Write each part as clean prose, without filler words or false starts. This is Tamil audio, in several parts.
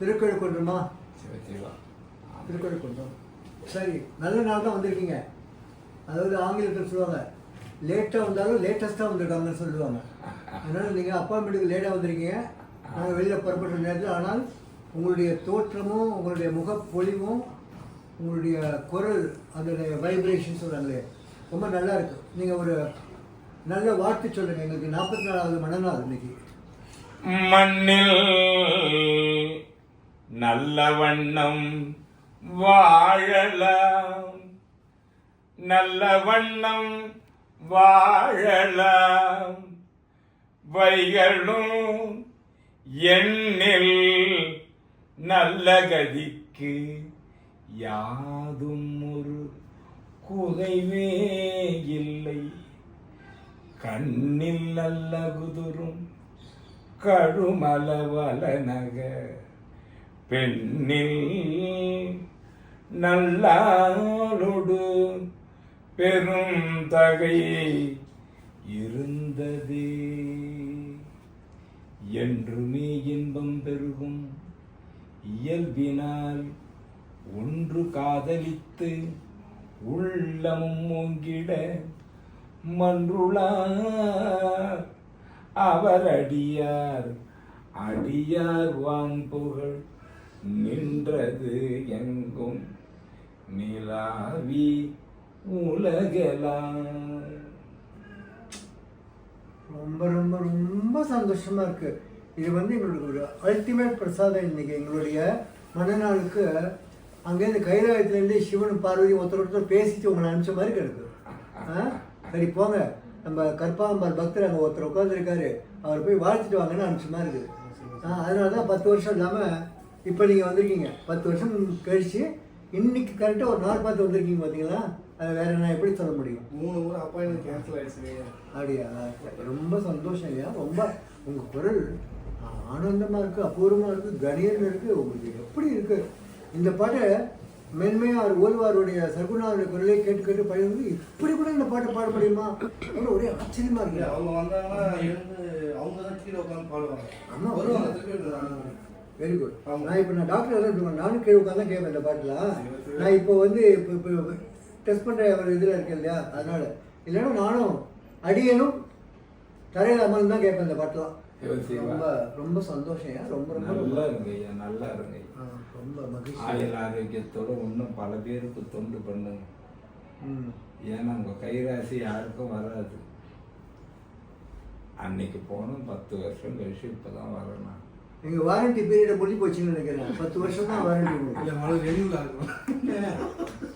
திருக்கழுக்குன்றமா? திருக்கழுக்குன்றம். சரி, நல்ல நாள் தான் வந்திருக்கீங்க. அதாவது ஆங்கிலத்தில் சொல்லுவாங்க, லேட்டாக வந்தாலும் லேட்டஸ்ட்டாக வந்திருக்காங்கன்னு சொல்லுவாங்க. அதனால் நீங்கள் அப்பாயின்மெண்ட்டுக்கு லேட்டாக வந்திருக்கீங்க. நாங்கள் வெளியில் புறப்பட்ட நேரத்தில். ஆனால் உங்களுடைய தோற்றமும் உங்களுடைய முகப்பொலிவும் உங்களுடைய குரல் அதோடைய வைப்ரேஷன் சொல்கிறாங்களே ரொம்ப நல்லா இருக்குது. நீங்கள் ஒரு நல்ல வாழ்த்து சொல்லுங்கள் எங்களுக்கு. 44வது மணநாள் இன்னைக்கு. மண்ணில் நல்ல வண்ணம் வாழலாம், நல்ல வண்ணம் வாழலாம், வைகளும் எண்ணில் நல்ல கதிக்கு யாதும் ஒரு குறைவே இல்லை. கண்ணில் நல்ல குதுரும் கழுமலவலனக பெண்ணில் நல்லாளொடு பெரும் தகை இருந்ததே. என்றுமே இன்பம் பெருகும் இயல்பினால் ஒன்று காதலித்து உள்ளமும் ஓங்கிட மன்றுளார் அவர் அடியார் அடியார் வான்புகழ் நின்றது எங்கும் நிலாவி உலகலாம். ரொம்ப ரொம்ப ரொம்ப சந்தோஷமா இருக்கு. இது எங்களுக்கு ஒரு அல்டிமேட் பிரசாதம். இன்னைக்கு எங்களுடைய மனநாளுக்கு அங்கேருந்து கைலாயத்துலேருந்து சிவனும் பார்வதி ஒருத்தர் பேசிட்டு உங்களை அனுப்பிச்ச மாதிரி கிடக்கு. சரி போங்க, நம்ம கற்பாம்பார் பக்தர் அங்கே ஒருத்தர் உட்காந்துருக்காரு, அவர் போய் வாழ்த்துட்டு வாங்கன்னு அனுப்பிச்ச மாதிரி இருக்குது. அதனால தான் 10 வருஷம் இல்லாமல் இப்போ நீங்கள் வந்திருக்கீங்க. 10 வருஷம் கழிச்சு இன்னைக்கு கரெக்டாக ஒரு நாள் பார்த்து வந்திருக்கீங்க பார்த்தீங்களா? அது வேற நான் எப்படி சொல்ல முடியும்? 3 முறை அப்பாயின்மெண்ட் கேன்சல் ஆயிடுச்சு. அப்படியா? ரொம்ப சந்தோஷம் ஐயா. ரொம்ப உங்கள் குரல் ஆனந்தமாக இருக்குது, அபூர்வமாக இருக்குது, கணியன் இருக்குது. உங்களுக்கு எப்படி இருக்குது இந்த பாட்டை? மென்மையாக அவர் ஓல்வாருடைய சர்க்குணாவுடைய குரலை கேட்டு கேட்டு பழகுது. இப்படி கூட இந்த பாட்டை பாட முடியுமா? ஒரே ஆச்சரியமாக இருக்குது. அவங்க வந்தாங்கன்னா எழுந்து அவங்க தான் கீழே உட்காந்து பாடுவாங்க. ஆமாம், வருவாங்க. Very good. நான் டாக்டர் எல்லாம் சொல்லுவேன், நானும் கேள்வி உட்காந்து தான் கேட்பேன் இந்த பாட்டெலாம். நான் இப்போ இப்போ டெஸ்ட் பண்ணுற ஒரு இதில் இருக்கேன் இல்லையா, அதனால். இல்லைன்னா நானும் அடியனும் தரையில் அமர்ந்து தான் கேட்பேன் இந்த பாட்டெலாம். ரொம்ப ரொம்ப சந்தோஷம். ரொம்ப ரொம்ப நல்லா இருங்க ஐயா, நல்லா இருங்க. ரொம்ப மகிழ்ச்சி. ஆயுள் ஆரோக்கியத்தோட இன்னும் பல பேருக்கு தொண்டு பண்ணுங்க. ஏன்னா உங்க கைராசி யாருக்கும் வராது. அன்னைக்கு போனோம் 10 வருஷம் கழிச்சு இப்பதான் வரணும். எங்கள் வாரண்டி பீரியடை முடிஞ்சு போச்சுன்னு நினைக்கிறேன். 10 வருஷம் தான் வாரண்டி.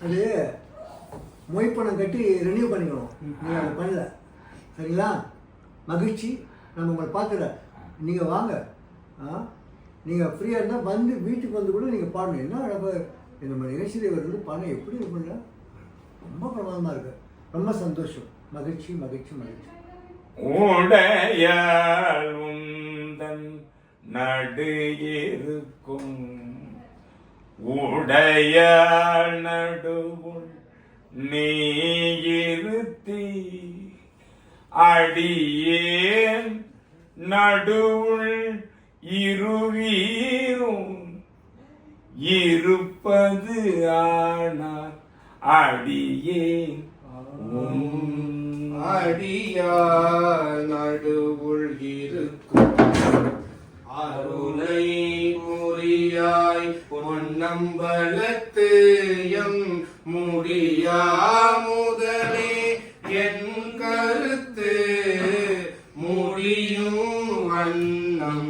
அது மொய்ப்பணம் கட்டி ரெனியூ பண்ணிக்கணும். நீங்கள் அதை பண்ணல, சரிங்களா? மகிழ்ச்சி. நம்ம உங்களை பார்த்துக்கிறேன். நீங்கள் வாங்க, நீங்கள் ஃப்ரீயாக இருந்தால் வந்து வீட்டுக்கு வந்து கூட நீங்கள் பாடணும். என்ன அழகாக நம்ம நிகழ்ச்சியில் வருது பாடம் எப்படி இருக்குல்ல, ரொம்ப பிரமாதமாக இருக்கு. ரொம்ப சந்தோஷம். மகிழ்ச்சி மகிழ்ச்சி மகிழ்ச்சி. உடையாள் உந்தன் நடு இருக்கும் உடையாள் நடுவுள் நீ இருத்தி அடியேன் நடுவுள் இருவீரும் இருப்பது ஆனால் அடியேன் அடியார் நடுவுள் இருக்கும் அருளை முறியாய் பொன்னம்பலத்து எம் முடியா முதலே என் கருத்து முடியும் வண்ணம்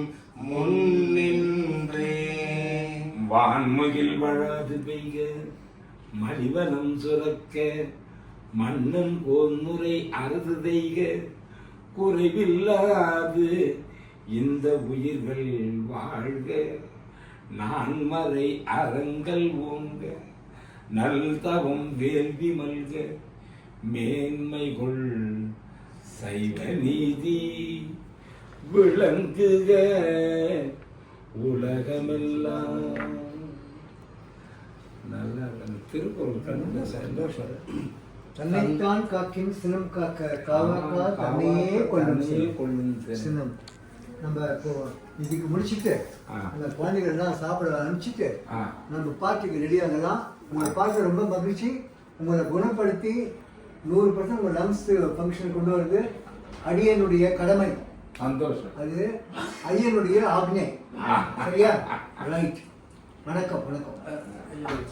முன்னின்றே. வான்முகில் வளாது பெய்க மலிவனம் சுரக்க மன்னன் கோன்முறை அறுது தெய்க குறைவில்லாது இந்த உயிர்கள் வாழ்க. நான்மறை அறங்கள் ஓங்க நல்தவம் வேள்வி மல்க மேன்மைகொள் சைவ நீதி விளங்குக உலகமெல்லாம். நல்லா திருக்குறள் சந்தோஷம். தன்னைத்தான் காக்கின் சினம் காக்க காவாக்கா தன்னையே கொள்ளும் சினம். நம்ம இப்போ இதுக்கு முடிச்சுட்டு ஆ. அந்த குழந்தைகள் எல்லாம் சாப்பிட அனுப்பிச்சிட்டு ஆ. நம்ம பாட்டுக்கு ரெடி ஆகலாம். உங்களை பார்த்து ரொம்ப மகிழ்ச்சி. உங்களை குணப்படுத்தி 100% உங்கள் லங்ஸ் ஃபங்க்ஷன் கொண்டு வருது அடியனுடைய கடமை. சந்தோஷம். அது ஐயனுடைய ஆக்ஞை. ஆ. சரியா? ரைட். வணக்கம் வணக்கம்.